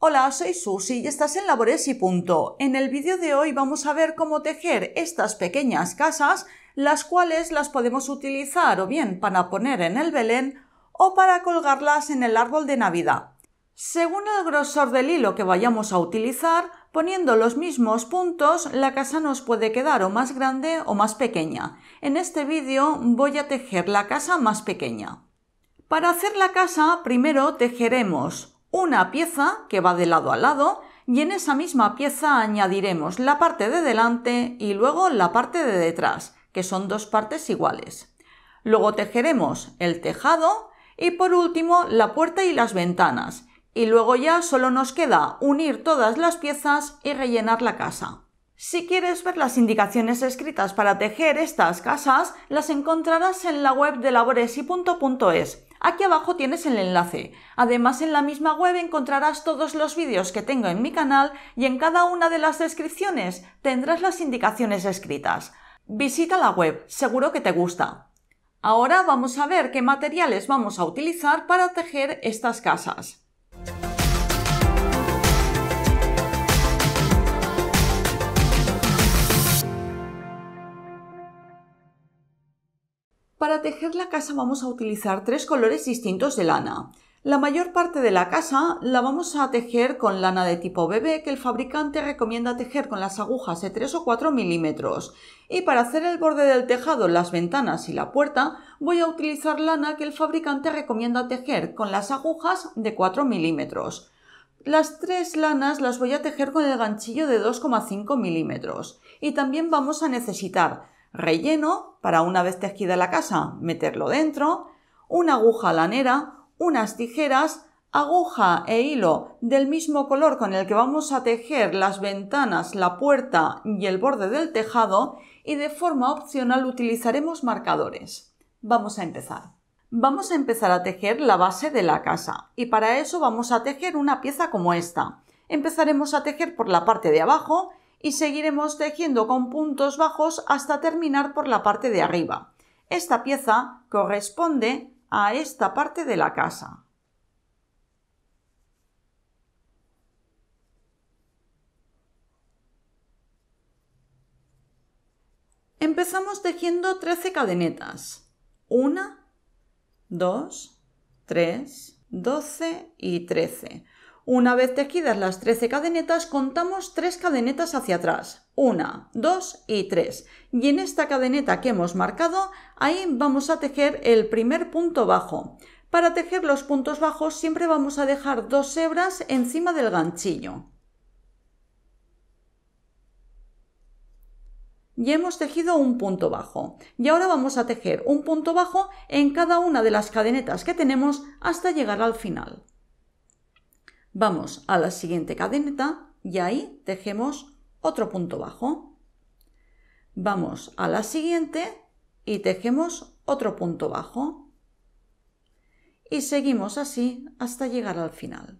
Hola, soy Susi y estás en Labores y Punto. En el vídeo de hoy vamos a ver cómo tejer estas pequeñas casas, las cuales las podemos utilizar o bien para poner en el Belén o para colgarlas en el árbol de Navidad. Según el grosor del hilo que vayamos a utilizar, poniendo los mismos puntos, la casa nos puede quedar o más grande o más pequeña. En este vídeo voy a tejer la casa más pequeña. Para hacer la casa, primero tejeremos una pieza que va de lado a lado y en esa misma pieza añadiremos la parte de delante y luego la parte de detrás, que son dos partes iguales. Luego tejeremos el tejado y por último la puerta y las ventanas. Y luego ya solo nos queda unir todas las piezas y rellenar la casa. Si quieres ver las indicaciones escritas para tejer estas casas, las encontrarás en la web de laboresypunto.es. Aquí abajo tienes el enlace. Además, en la misma web encontrarás todos los vídeos que tengo en mi canal y en cada una de las descripciones tendrás las indicaciones escritas. Visita la web, seguro que te gusta. Ahora vamos a ver qué materiales vamos a utilizar para tejer estas casas. Para tejer la casa vamos a utilizar tres colores distintos de lana. La mayor parte de la casa la vamos a tejer con lana de tipo bebé que el fabricante recomienda tejer con las agujas de 3 o 4 milímetros. Y para hacer el borde del tejado, las ventanas y la puerta voy a utilizar lana que el fabricante recomienda tejer con las agujas de 4 milímetros. Las tres lanas las voy a tejer con el ganchillo de 2,5 milímetros. Y también vamos a necesitar relleno para una vez tejida la casa meterlo dentro, una aguja lanera, unas tijeras, aguja e hilo del mismo color con el que vamos a tejer las ventanas, la puerta y el borde del tejado y de forma opcional utilizaremos marcadores. Vamos a empezar. Vamos a empezar a tejer la base de la casa y para eso vamos a tejer una pieza como esta. Empezaremos a tejer por la parte de abajo y seguiremos tejiendo con puntos bajos hasta terminar por la parte de arriba. Esta pieza corresponde a esta parte de la casa. Empezamos tejiendo 13 cadenetas. 1, 2, 3, 12 y 13. Una vez tejidas las 13 cadenetas, contamos 3 cadenetas hacia atrás. 1, 2 y 3. Y en esta cadeneta que hemos marcado, ahí vamos a tejer el primer punto bajo. Para tejer los puntos bajos siempre vamos a dejar 2 hebras encima del ganchillo. Ya hemos tejido un punto bajo. Y ahora vamos a tejer un punto bajo en cada una de las cadenetas que tenemos hasta llegar al final. Vamos a la siguiente cadeneta y ahí tejemos otro punto bajo. Vamos a la siguiente y tejemos otro punto bajo. Y seguimos así hasta llegar al final.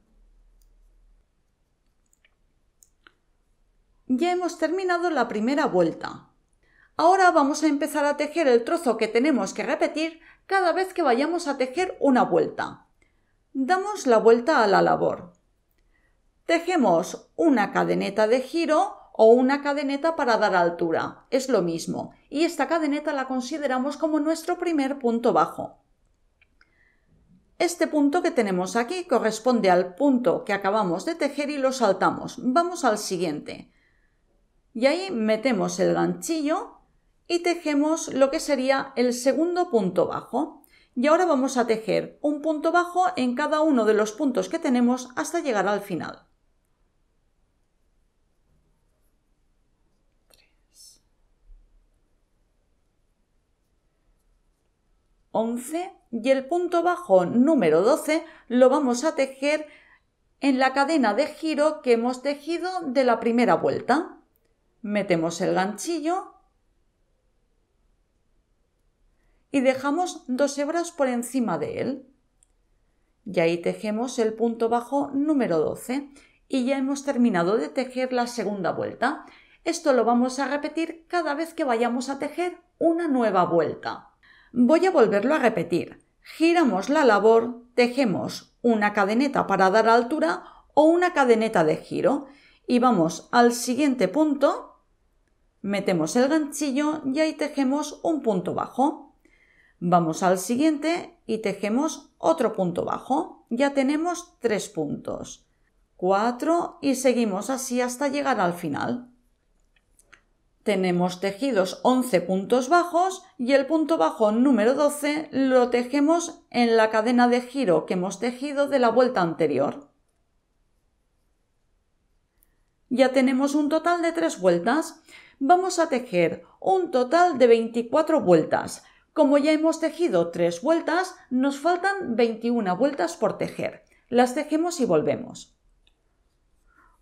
Ya hemos terminado la primera vuelta. Ahora vamos a empezar a tejer el trozo que tenemos que repetir cada vez que vayamos a tejer una vuelta. Damos la vuelta a la labor. Tejemos una cadeneta de giro o una cadeneta para dar altura, es lo mismo, y esta cadeneta la consideramos como nuestro primer punto bajo. Este punto que tenemos aquí corresponde al punto que acabamos de tejer y lo saltamos. Vamos al siguiente. Y ahí metemos el ganchillo y tejemos lo que sería el segundo punto bajo. Y ahora vamos a tejer un punto bajo en cada uno de los puntos que tenemos hasta llegar al final. 11 y el punto bajo número 12 lo vamos a tejer en la cadena de giro que hemos tejido de la primera vuelta. Metemos el ganchillo y dejamos 2 hebras por encima de él. Y ahí tejemos el punto bajo número 12 y ya hemos terminado de tejer la segunda vuelta. Esto lo vamos a repetir cada vez que vayamos a tejer una nueva vuelta. Voy a volverlo a repetir. Giramos la labor, tejemos una cadeneta para dar altura o una cadeneta de giro y vamos al siguiente punto, metemos el ganchillo y ahí tejemos un punto bajo. Vamos al siguiente y tejemos otro punto bajo. Ya tenemos 3 puntos. 4 y seguimos así hasta llegar al final. Tenemos tejidos 11 puntos bajos y el punto bajo número 12 lo tejemos en la cadena de giro que hemos tejido de la vuelta anterior. Ya tenemos un total de 3 vueltas. Vamos a tejer un total de 24 vueltas. Como ya hemos tejido 3 vueltas, nos faltan 21 vueltas por tejer. Las tejemos y volvemos.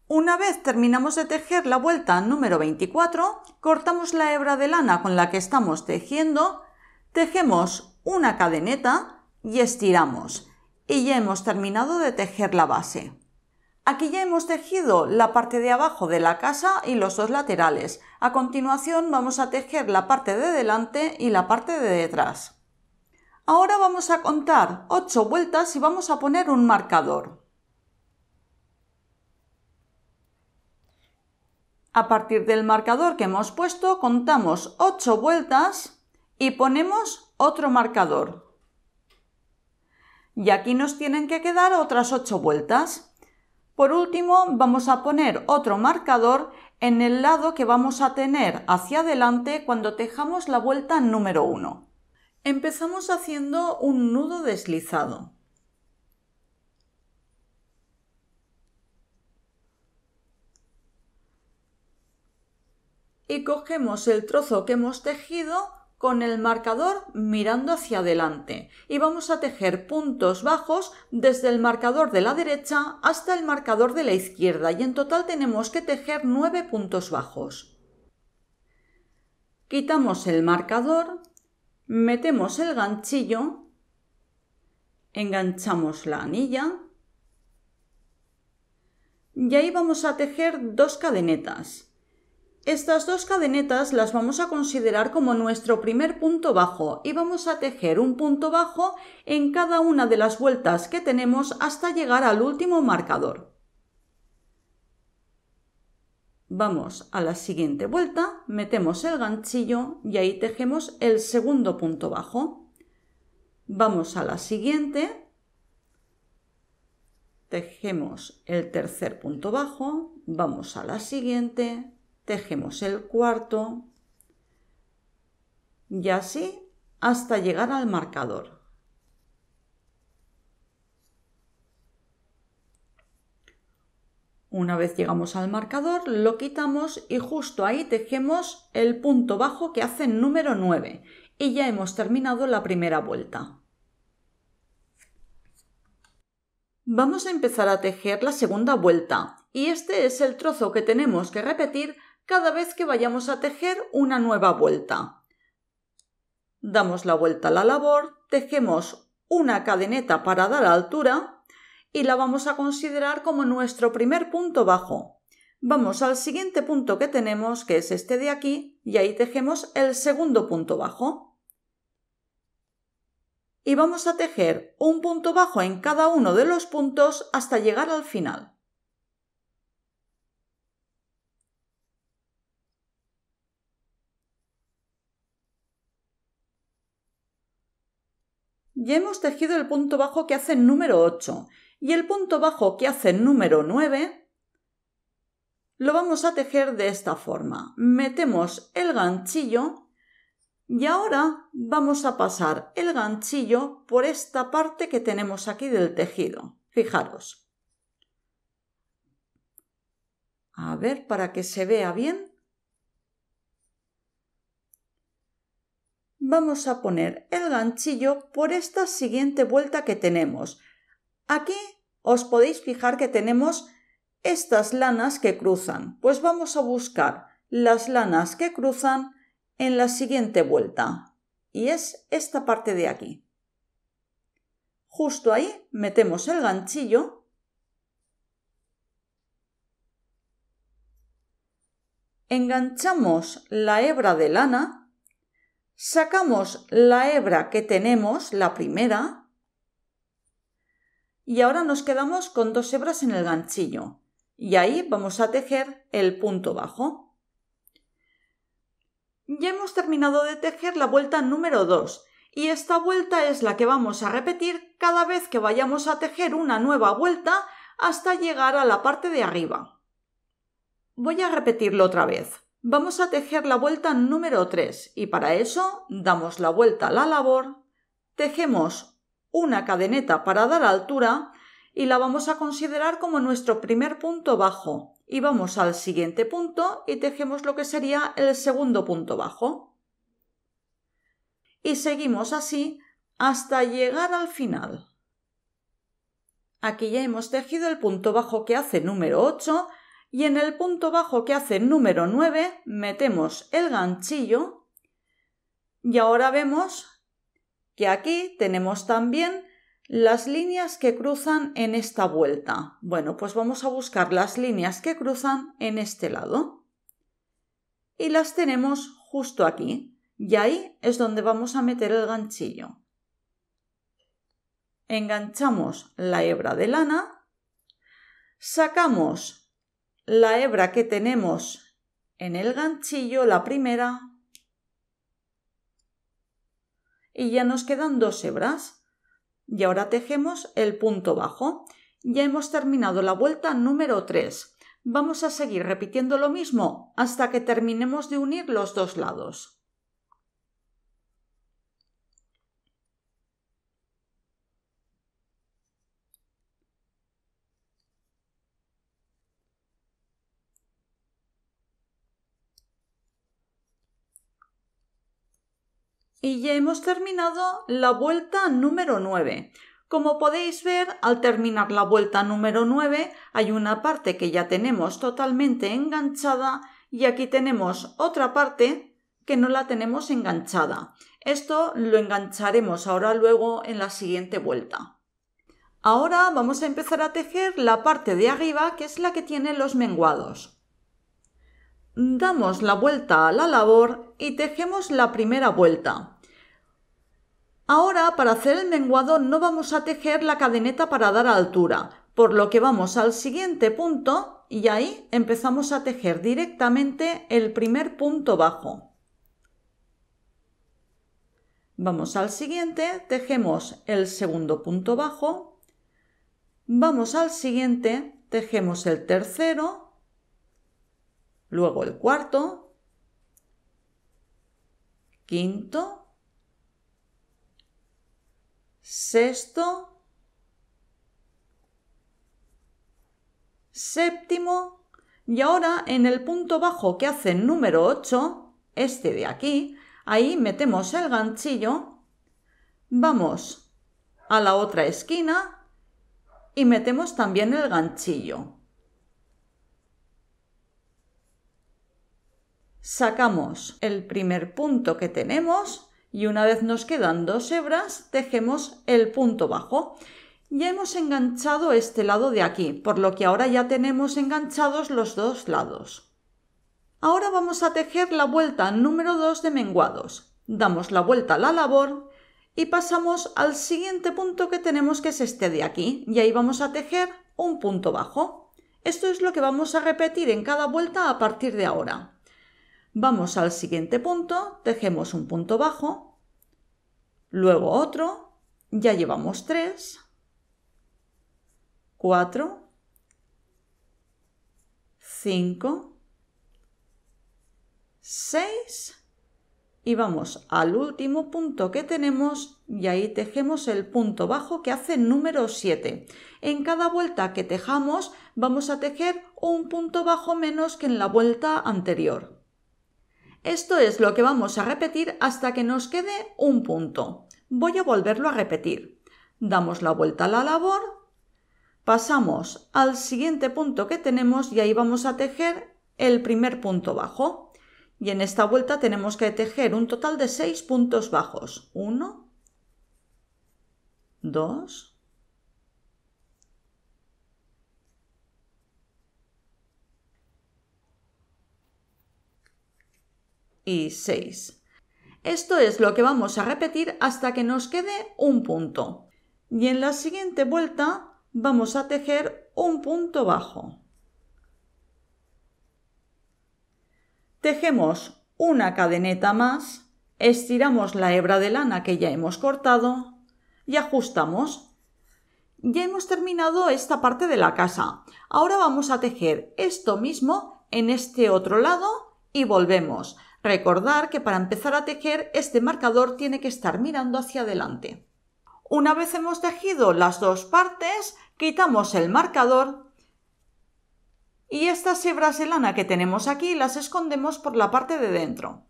Una vez terminamos de tejer la vuelta número 24, cortamos la hebra de lana con la que estamos tejiendo, tejemos una cadeneta y estiramos. Y ya hemos terminado de tejer la base. Aquí ya hemos tejido la parte de abajo de la casa y los 2 laterales. A continuación vamos a tejer la parte de delante y la parte de detrás. Ahora vamos a contar 8 vueltas y vamos a poner un marcador. A partir del marcador que hemos puesto, contamos 8 vueltas y ponemos otro marcador. Y aquí nos tienen que quedar otras 8 vueltas. Por último, vamos a poner otro marcador en el lado que vamos a tener hacia adelante cuando tejamos la vuelta número 1. Empezamos haciendo un nudo deslizado. Y cogemos el trozo que hemos tejido con el marcador mirando hacia adelante y vamos a tejer puntos bajos desde el marcador de la derecha hasta el marcador de la izquierda y en total tenemos que tejer 9 puntos bajos. Quitamos el marcador, metemos el ganchillo, enganchamos la anilla y ahí vamos a tejer 2 cadenetas. Estas 2 cadenetas las vamos a considerar como nuestro primer punto bajo y vamos a tejer un punto bajo en cada una de las vueltas que tenemos hasta llegar al último marcador. Vamos a la siguiente vuelta, metemos el ganchillo y ahí tejemos el segundo punto bajo. Vamos a la siguiente, tejemos el tercer punto bajo, vamos a la siguiente, tejemos el cuarto y así hasta llegar al marcador. Una vez llegamos al marcador, lo quitamos y justo ahí tejemos el punto bajo que hace el número 9 y ya hemos terminado la primera vuelta. Vamos a empezar a tejer la segunda vuelta y este es el trozo que tenemos que repetir cada vez que vayamos a tejer una nueva vuelta. Damos la vuelta a la labor, tejemos una cadeneta para dar altura y la vamos a considerar como nuestro primer punto bajo. Vamos al siguiente punto que tenemos, que es este de aquí, y ahí tejemos el segundo punto bajo. Y vamos a tejer un punto bajo en cada uno de los puntos hasta llegar al final. Ya hemos tejido el punto bajo que hace el número 8 y el punto bajo que hace el número 9 lo vamos a tejer de esta forma. Metemos el ganchillo y ahora vamos a pasar el ganchillo por esta parte que tenemos aquí del tejido. Fijaros. A ver, para que se vea bien. Vamos a poner el ganchillo por esta siguiente vuelta que tenemos. Aquí os podéis fijar que tenemos estas lanas que cruzan. Pues vamos a buscar las lanas que cruzan en la siguiente vuelta. Y es esta parte de aquí. Justo ahí metemos el ganchillo. Enganchamos la hebra de lana. Sacamos la hebra que tenemos, la primera, y ahora nos quedamos con 2 hebras en el ganchillo y ahí vamos a tejer el punto bajo. Ya hemos terminado de tejer la vuelta número 2 y esta vuelta es la que vamos a repetir cada vez que vayamos a tejer una nueva vuelta hasta llegar a la parte de arriba. Voy a repetirlo otra vez. Vamos a tejer la vuelta número 3 y para eso damos la vuelta a la labor, tejemos una cadeneta para dar altura y la vamos a considerar como nuestro primer punto bajo y vamos al siguiente punto y tejemos lo que sería el segundo punto bajo. Y seguimos así hasta llegar al final. Aquí ya hemos tejido el punto bajo que hace número 8 y en el punto bajo que hace número 9 metemos el ganchillo y ahora vemos que aquí tenemos también las líneas que cruzan en esta vuelta. Bueno, pues vamos a buscar las líneas que cruzan en este lado y las tenemos justo aquí y ahí es donde vamos a meter el ganchillo. Enganchamos la hebra de lana, sacamos la hebra que tenemos en el ganchillo, la primera, y ya nos quedan 2 hebras. Y ahora tejemos el punto bajo. Ya hemos terminado la vuelta número 3. Vamos a seguir repitiendo lo mismo hasta que terminemos de unir los 2 lados. Y ya hemos terminado la vuelta número 9. Como podéis ver, al terminar la vuelta número 9 hay una parte que ya tenemos totalmente enganchada y aquí tenemos otra parte que no la tenemos enganchada. Esto lo engancharemos ahora luego en la siguiente vuelta. Ahora vamos a empezar a tejer la parte de arriba, que es la que tiene los menguados. Damos la vuelta a la labor y tejemos la primera vuelta. Ahora, para hacer el menguado no vamos a tejer la cadeneta para dar altura, por lo que vamos al siguiente punto y ahí empezamos a tejer directamente el primer punto bajo. Vamos al siguiente, tejemos el segundo punto bajo, vamos al siguiente, tejemos el tercero, luego el cuarto, quinto, sexto, séptimo y ahora en el punto bajo que hace el número 8, este de aquí, ahí metemos el ganchillo, vamos a la otra esquina y metemos también el ganchillo. Sacamos el primer punto que tenemos y una vez nos quedan 2 hebras, tejemos el punto bajo. Ya hemos enganchado este lado de aquí, por lo que ahora ya tenemos enganchados los 2 lados. Ahora vamos a tejer la vuelta número 2 de menguados. Damos la vuelta a la labor y pasamos al siguiente punto que tenemos, que es este de aquí, y ahí vamos a tejer un punto bajo. Esto es lo que vamos a repetir en cada vuelta a partir de ahora. Vamos al siguiente punto, tejemos un punto bajo, luego otro, ya llevamos 3, 4, 5, 6 y vamos al último punto que tenemos y ahí tejemos el punto bajo que hace el número 7. En cada vuelta que tejamos vamos a tejer un punto bajo menos que en la vuelta anterior. Esto es lo que vamos a repetir hasta que nos quede un punto. Voy a volverlo a repetir. Damos la vuelta a la labor, pasamos al siguiente punto que tenemos y ahí vamos a tejer el primer punto bajo. Y en esta vuelta tenemos que tejer un total de 6 puntos bajos. 1, 2, 6. Esto es lo que vamos a repetir hasta que nos quede un punto. Y en la siguiente vuelta vamos a tejer un punto bajo. Tejemos una cadeneta más, estiramos la hebra de lana que ya hemos cortado y ajustamos. Ya hemos terminado esta parte de la casa. Ahora vamos a tejer esto mismo en este otro lado y volvemos. Recordar que para empezar a tejer este marcador tiene que estar mirando hacia adelante. Una vez hemos tejido las dos partes, quitamos el marcador y estas hebras de lana que tenemos aquí las escondemos por la parte de dentro.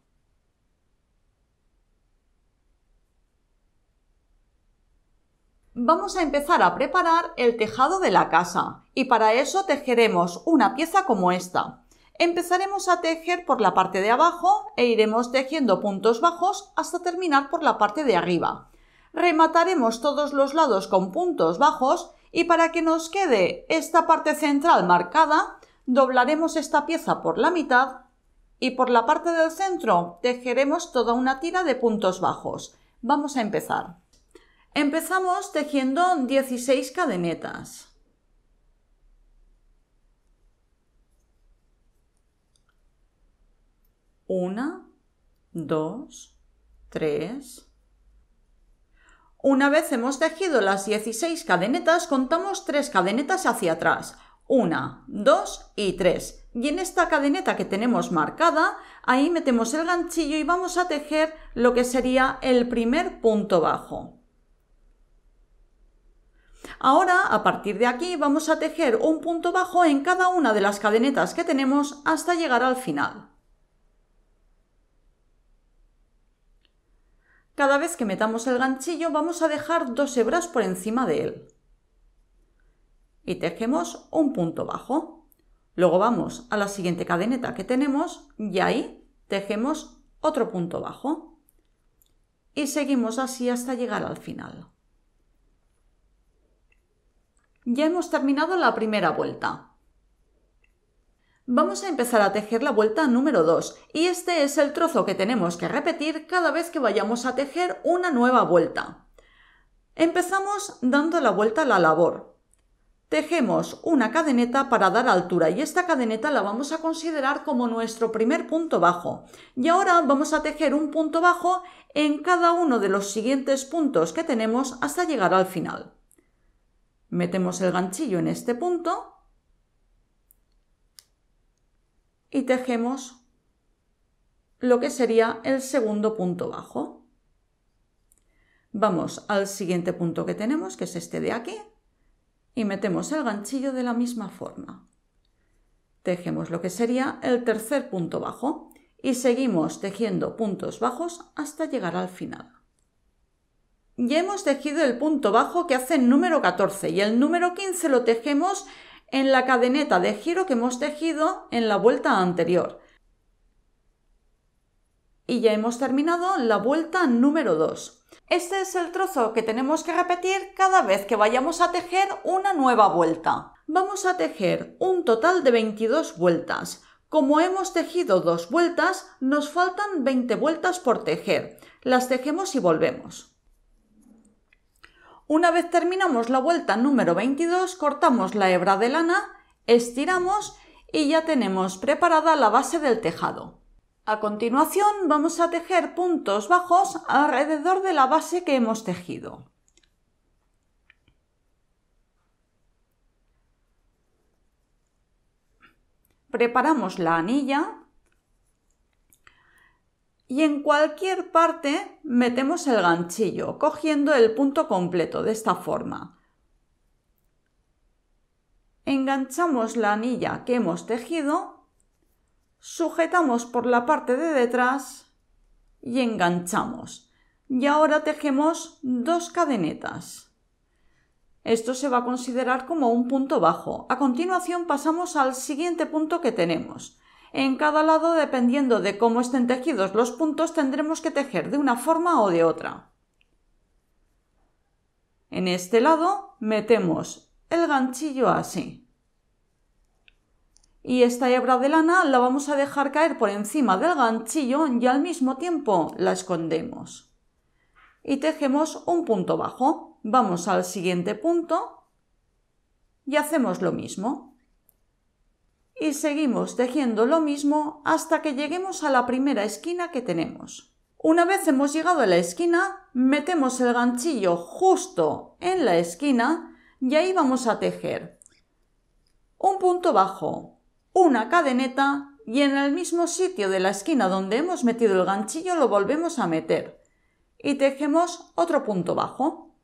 Vamos a empezar a preparar el tejado de la casa y para eso tejeremos una pieza como esta. Empezaremos a tejer por la parte de abajo e iremos tejiendo puntos bajos hasta terminar por la parte de arriba. Remataremos todos los lados con puntos bajos y para que nos quede esta parte central marcada, doblaremos esta pieza por la mitad y por la parte del centro tejeremos toda una tira de puntos bajos. Vamos a empezar. Empezamos tejiendo 16 cadenetas. 1, 2, 3. Una vez hemos tejido las 16 cadenetas, contamos 3 cadenetas hacia atrás. 1, 2 y 3. Y en esta cadeneta que tenemos marcada, ahí metemos el ganchillo y vamos a tejer lo que sería el primer punto bajo. Ahora, a partir de aquí, vamos a tejer un punto bajo en cada una de las cadenetas que tenemos hasta llegar al final. Cada vez que metamos el ganchillo vamos a dejar 2 hebras por encima de él. Y tejemos un punto bajo. Luego vamos a la siguiente cadeneta que tenemos y ahí tejemos otro punto bajo. Y seguimos así hasta llegar al final. Ya hemos terminado la primera vuelta. Vamos a empezar a tejer la vuelta número 2 y este es el trozo que tenemos que repetir cada vez que vayamos a tejer una nueva vuelta. Empezamos dando la vuelta a la labor. Tejemos una cadeneta para dar altura y esta cadeneta la vamos a considerar como nuestro primer punto bajo. Y ahora vamos a tejer un punto bajo en cada uno de los siguientes puntos que tenemos hasta llegar al final. Metemos el ganchillo en este punto y tejemos lo que sería el segundo punto bajo. Vamos al siguiente punto que tenemos, que es este de aquí, y metemos el ganchillo de la misma forma. Tejemos lo que sería el tercer punto bajo y seguimos tejiendo puntos bajos hasta llegar al final. Ya hemos tejido el punto bajo que hace el número 14 y el número 15 lo tejemos en la cadeneta de giro que hemos tejido en la vuelta anterior. Y ya hemos terminado la vuelta número 2. Este es el trozo que tenemos que repetir cada vez que vayamos a tejer una nueva vuelta. Vamos a tejer un total de 22 vueltas. Como hemos tejido 2 vueltas, nos faltan 20 vueltas por tejer. Las tejemos y volvemos. Una vez terminamos la vuelta número 22, cortamos la hebra de lana, estiramos y ya tenemos preparada la base del tejado. A continuación vamos a tejer puntos bajos alrededor de la base que hemos tejido. Preparamos la anilla y en cualquier parte metemos el ganchillo, cogiendo el punto completo de esta forma. Enganchamos la anilla que hemos tejido, sujetamos por la parte de detrás y enganchamos. Y ahora tejemos 2 cadenetas. Esto se va a considerar como un punto bajo. A continuación pasamos al siguiente punto que tenemos. En cada lado, dependiendo de cómo estén tejidos los puntos, tendremos que tejer de una forma o de otra. En este lado metemos el ganchillo así. Y esta hebra de lana la vamos a dejar caer por encima del ganchillo y al mismo tiempo la escondemos. Y tejemos un punto bajo. Vamos al siguiente punto y hacemos lo mismo. Y seguimos tejiendo lo mismo hasta que lleguemos a la primera esquina que tenemos. Una vez hemos llegado a la esquina, metemos el ganchillo justo en la esquina y ahí vamos a tejer un punto bajo, una cadeneta y en el mismo sitio de la esquina donde hemos metido el ganchillo lo volvemos a meter y tejemos otro punto bajo.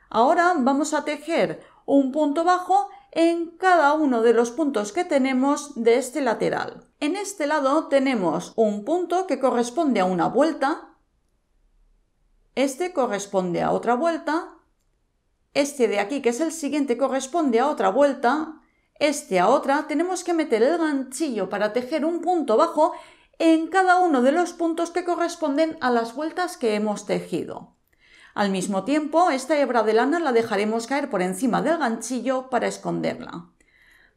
Ahora vamos a tejer un punto bajo en cada uno de los puntos que tenemos de este lateral. En este lado tenemos un punto que corresponde a una vuelta, este corresponde a otra vuelta, este de aquí que es el siguiente corresponde a otra vuelta, este a otra. Tenemos que meter el ganchillo para tejer un punto bajo en cada uno de los puntos que corresponden a las vueltas que hemos tejido. Al mismo tiempo, esta hebra de lana la dejaremos caer por encima del ganchillo para esconderla.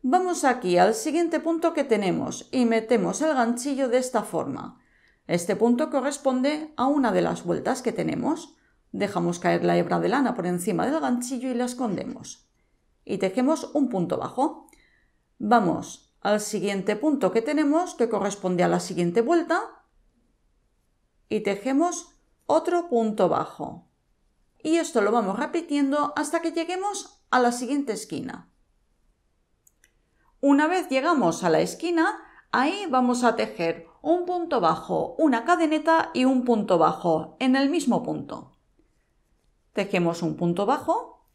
Vamos aquí al siguiente punto que tenemos y metemos el ganchillo de esta forma. Este punto corresponde a una de las vueltas que tenemos. Dejamos caer la hebra de lana por encima del ganchillo y la escondemos. Y tejemos un punto bajo. Vamos al siguiente punto que tenemos que corresponde a la siguiente vuelta y tejemos otro punto bajo. Y esto lo vamos repitiendo hasta que lleguemos a la siguiente esquina. Una vez llegamos a la esquina, ahí vamos a tejer un punto bajo, una cadeneta y un punto bajo en el mismo punto. Tejemos un punto bajo,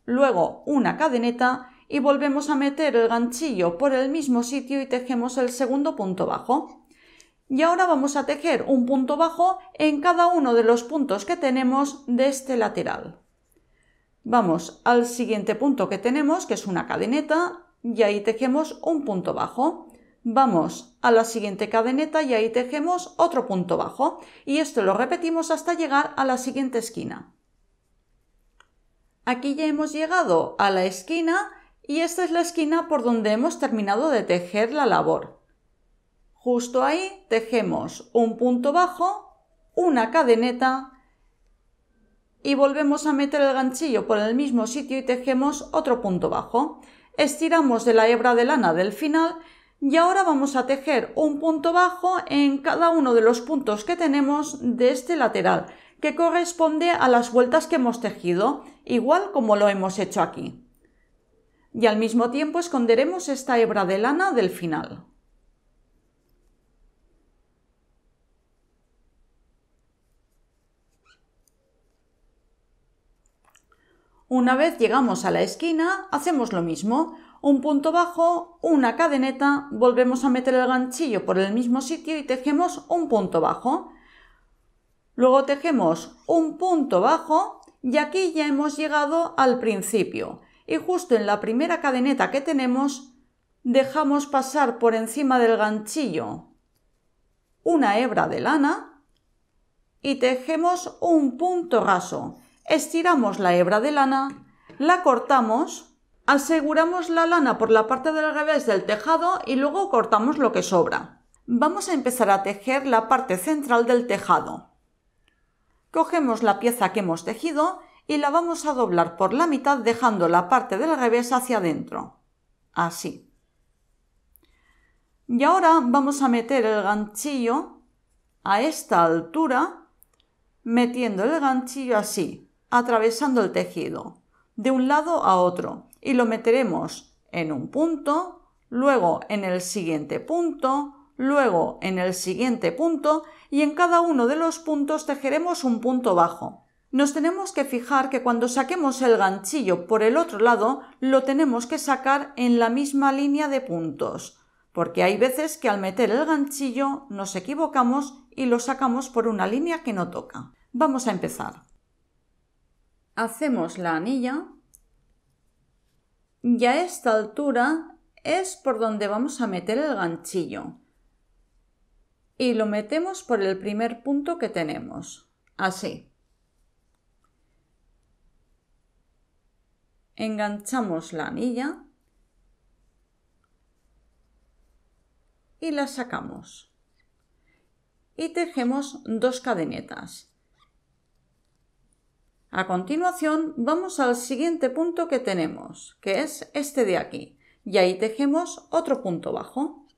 luego una cadeneta y volvemos a meter el ganchillo por el mismo sitio y tejemos el segundo punto bajo. Y ahora vamos a tejer un punto bajo en cada uno de los puntos que tenemos de este lateral. Vamos al siguiente punto que tenemos, que es una cadeneta, y ahí tejemos un punto bajo. Vamos a la siguiente cadeneta y ahí tejemos otro punto bajo. Y esto lo repetimos hasta llegar a la siguiente esquina. Aquí ya hemos llegado a la esquina y esta es la esquina por donde hemos terminado de tejer la labor. Justo ahí tejemos un punto bajo, una cadeneta y volvemos a meter el ganchillo por el mismo sitio y tejemos otro punto bajo. Estiramos de la hebra de lana del final y ahora vamos a tejer un punto bajo en cada uno de los puntos que tenemos de este lateral, que corresponde a las vueltas que hemos tejido, igual como lo hemos hecho aquí. Y al mismo tiempo esconderemos esta hebra de lana del final. Una vez llegamos a la esquina, hacemos lo mismo. Un punto bajo, una cadeneta, volvemos a meter el ganchillo por el mismo sitio y tejemos un punto bajo. Luego tejemos un punto bajo y aquí ya hemos llegado al principio. Y justo en la primera cadeneta que tenemos, dejamos pasar por encima del ganchillo una hebra de lana y tejemos un punto raso. Estiramos la hebra de lana, la cortamos, aseguramos la lana por la parte del revés del tejado y luego cortamos lo que sobra. Vamos a empezar a tejer la parte central del tejado. Cogemos la pieza que hemos tejido y la vamos a doblar por la mitad dejando la parte del revés hacia adentro. Así. Y ahora vamos a meter el ganchillo a esta altura, metiendo el ganchillo así, atravesando el tejido, de un lado a otro, y lo meteremos en un punto, luego en el siguiente punto, luego en el siguiente punto, y en cada uno de los puntos tejeremos un punto bajo. Nos tenemos que fijar que cuando saquemos el ganchillo por el otro lado, lo tenemos que sacar en la misma línea de puntos, porque hay veces que al meter el ganchillo nos equivocamos y lo sacamos por una línea que no toca. Vamos a empezar. Hacemos la anilla y a esta altura es por donde vamos a meter el ganchillo y lo metemos por el primer punto que tenemos, así. Enganchamos la anilla y la sacamos y tejemos dos cadenetas. A continuación vamos al siguiente punto que tenemos, que es este de aquí, y ahí tejemos otro punto bajo.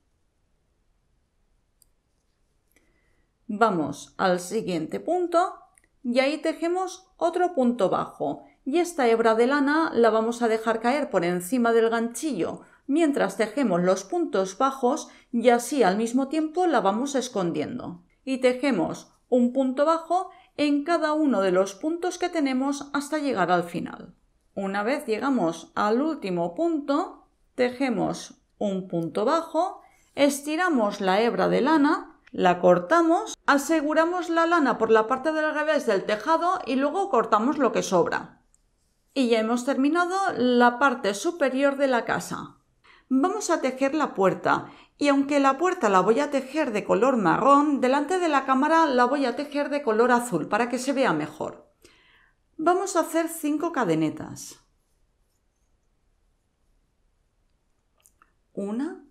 Vamos al siguiente punto y ahí tejemos otro punto bajo, y esta hebra de lana la vamos a dejar caer por encima del ganchillo mientras tejemos los puntos bajos, y así al mismo tiempo la vamos escondiendo. Y tejemos un punto bajo en cada uno de los puntos que tenemos hasta llegar al final. Una vez llegamos al último punto, tejemos un punto bajo, estiramos la hebra de lana, la cortamos, aseguramos la lana por la parte del revés del tejado y luego cortamos lo que sobra. Y ya hemos terminado la parte superior de la casa. Vamos a tejer la puerta, y aunque la puerta la voy a tejer de color marrón, delante de la cámara la voy a tejer de color azul para que se vea mejor. Vamos a hacer 5 cadenetas. 1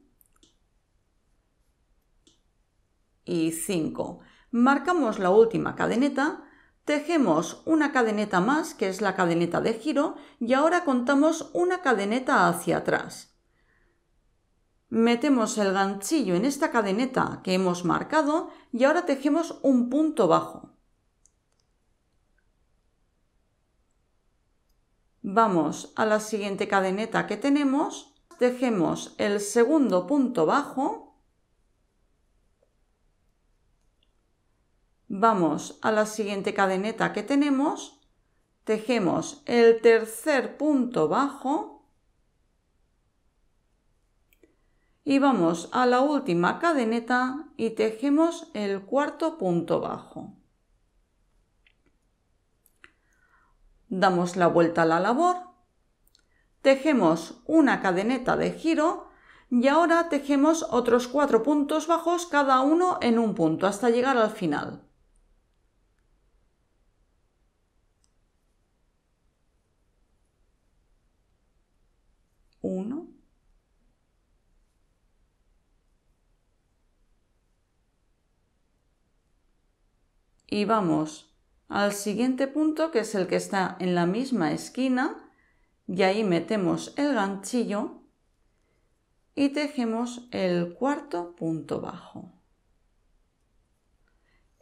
y 5. Marcamos la última cadeneta, tejemos una cadeneta más, que es la cadeneta de giro, y ahora contamos una cadeneta hacia atrás. Metemos el ganchillo en esta cadeneta que hemos marcado y ahora tejemos un punto bajo. Vamos a la siguiente cadeneta que tenemos, tejemos el segundo punto bajo. Vamos a la siguiente cadeneta que tenemos, tejemos el tercer punto bajo. Y vamos a la última cadeneta y tejemos el cuarto punto bajo. Damos la vuelta a la labor, tejemos una cadeneta de giro y ahora tejemos otros 4 puntos bajos, cada uno en un punto, hasta llegar al final. Uno. Y vamos al siguiente punto, que es el que está en la misma esquina, y ahí metemos el ganchillo y tejemos el cuarto punto bajo.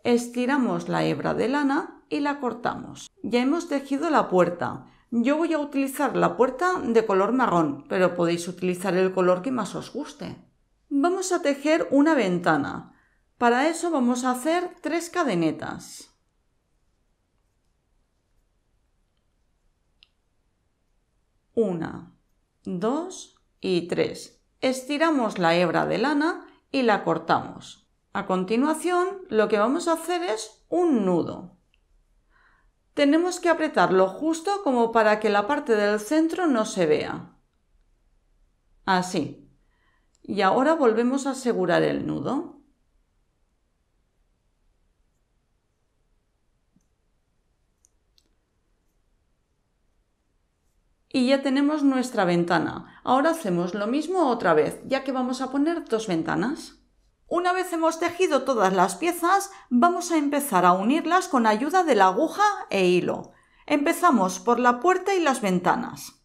Estiramos la hebra de lana y la cortamos. Ya hemos tejido la puerta. Yo voy a utilizar la puerta de color marrón, pero podéis utilizar el color que más os guste. Vamos a tejer una ventana. Para eso vamos a hacer 3 cadenetas. 1, 2 y 3. Estiramos la hebra de lana y la cortamos. A continuación, lo que vamos a hacer es un nudo. Tenemos que apretarlo justo como para que la parte del centro no se vea. Así. Y ahora volvemos a asegurar el nudo. Y ya tenemos nuestra ventana. Ahora hacemos lo mismo otra vez, ya que vamos a poner 2 ventanas. Una vez hemos tejido todas las piezas, vamos a empezar a unirlas con ayuda de la aguja e hilo. Empezamos por la puerta y las ventanas.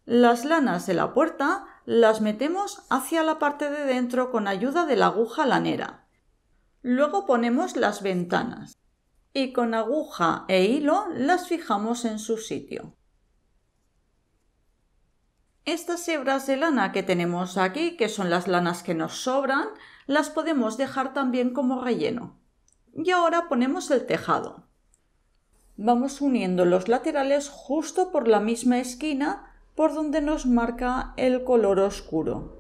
Las lanas de la puerta las metemos hacia la parte de dentro con ayuda de la aguja lanera. Luego ponemos las ventanas y con aguja e hilo las fijamos en su sitio. Estas hebras de lana que tenemos aquí, que son las lanas que nos sobran, las podemos dejar también como relleno. Y ahora ponemos el tejado. Vamos uniendo los laterales justo por la misma esquina por donde nos marca el color oscuro.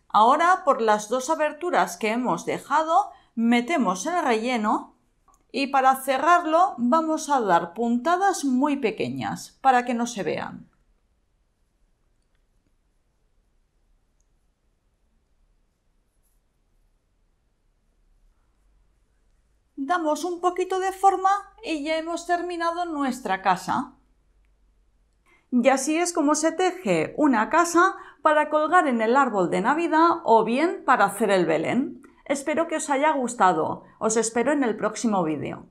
Ahora, por las 2 aberturas que hemos dejado, metemos el relleno y para cerrarlo vamos a dar puntadas muy pequeñas para que no se vean. damos un poquito de forma y ya hemos terminado nuestra casa. Y así es como se teje una casa para colgar en el árbol de Navidad o bien para hacer el Belén. Espero que os haya gustado. Os espero en el próximo vídeo.